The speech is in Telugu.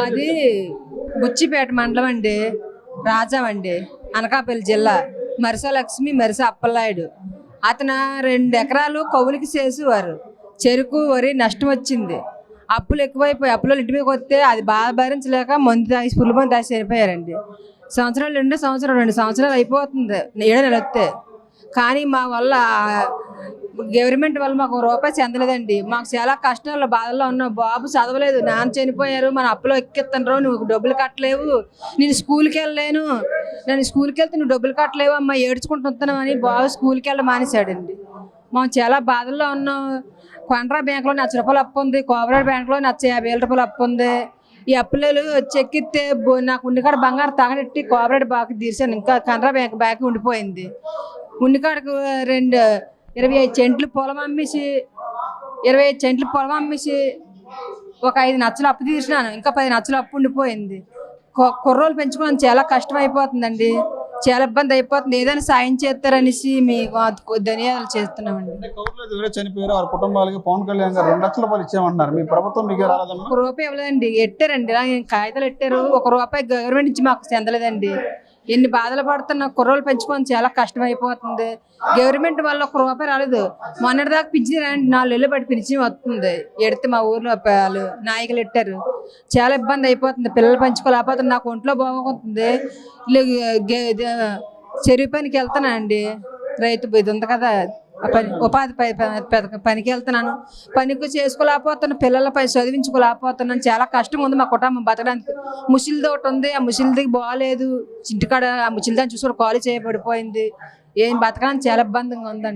అది బుచ్చిపేట మండలం అండి, రాజాం అండి, అనకాపల్లి జిల్లా. మరిసలక్ష్మి మరిస అప్పలనాయుడు. అతను 2 ఎకరాలు కౌలుకి చేసేవారు. చెరుకు వరి నష్టం వచ్చింది. అప్పులు ఎక్కువైపోయి అప్పులు ఇంటి మీదకి వస్తే అది బాగా భరించలేక మందు తాగి పుల్లు మందు తాగి చనిపోయారండి. సంవత్సరాలు 2 సంవత్సరాలు అయిపోతుంది 7 నెలలు వస్తే. కానీ మా వల్ల గవర్నమెంట్ వల్ల మాకు రూపాయి చెందలేదండి. మాకు చాలా కష్టాలు బాధల్లో ఉన్నాం. బాబు చదవలేదు, నాన్న చనిపోయారు, మన అప్పులో ఎక్కిస్తాను, నువ్వు డబ్బులు కట్టలేవు, నేను స్కూల్కి వెళ్ళలేను, నేను స్కూల్కి వెళ్తే నువ్వు డబ్బులు కట్టలేవు అమ్మ, ఏడ్చుకుంటున్నావు అని బాబు స్కూల్కి వెళ్ళడం మానేశాడండి. మేము చాలా బాధల్లో ఉన్నాం. కొండ్రా బ్యాంకులో ₹1,00,000 అప్పు ఉంది, కోఆపరేటివ్ బ్యాంకులో ₹50,000 అప్పు ఉంది. ఈ అప్పులు చెక్కిస్తే నాకు ఉండికాడ బంగారు తగనెట్టి కోఆపరేటివ్ బాగా తీర్చాను. ఇంకా కెనరా బ్యాంక్ బాకీ ఉండిపోయింది. ఉండికాడకు 25 సెంట్లు పొలం అమ్మేసి 25 సెంట్లు పొలం అమ్మేసి ఒక 5 లక్షలు అప్పు తీర్చినాను. ఇంకా 10 లక్షలు అప్పు ఉండిపోయింది. కుర్రోళ్ళు పెంచుకోవడం చాలా కష్టం అయిపోతుందండి, చాలా ఇబ్బంది అయిపోతుంది. ఏదైనా సాయం చేస్తారనేసి మీకు ధన్యవాదాలు చేస్తున్నామండి. చనిపోయారు వారి కుటుంబాలకి పవన్ కళ్యాణ్ గారు ₹2,00,000 ఇచ్చామంటున్నారు. మీ ప్రభుత్వం మీకు రాలేదమ్మా? ₹1 ఇవ్వలేదండి. ఎట్టారండి, కాగితాలు ఎట్టారు. ₹1 గవర్నమెంట్ నుంచి మాకు చెందలేదండి. ఎన్ని బాధలు పడుతున్నా, కుర్రోళ్ళు పెంచుకొని చాలా కష్టం అయిపోతుంది. గవర్నమెంట్ వల్ల ₹1 రాలేదు. మొన్నటిదాకా పిలిచి 4 నెలలు బట్టి పిలిచి వస్తుంది. ఎడితే మా ఊర్లో వాళ్ళు నాయకులు ఎట్టారు. చాలా ఇబ్బంది అయిపోతుంది. పిల్లలు పెంచుకోలేకపోతుంది. నాకు ఒంట్లో బాగుంటుంది. చెరువు పనికి వెళ్తానండి, రైతు ఇది ఉంది కదా ఉపాధి పనికి వెళ్తున్నాను. పనికి చేసుకోలేకపోతున్నాను, పిల్లలపై చదివించుకోలేకపోతున్నాను. చాలా కష్టంగా ఉంది మా కుటుంబం బతకడానికి. ముసిలిది ఒకటి ఉంది, ఆ ముసిలిది బాగాలేదు. ఇంటికాడ ఆ ముసిలిదాన్ని చూసుకొని కాలు చేయబడిపోయింది. ఏం బతకడానికి చాలా ఇబ్బందిగా ఉందండి.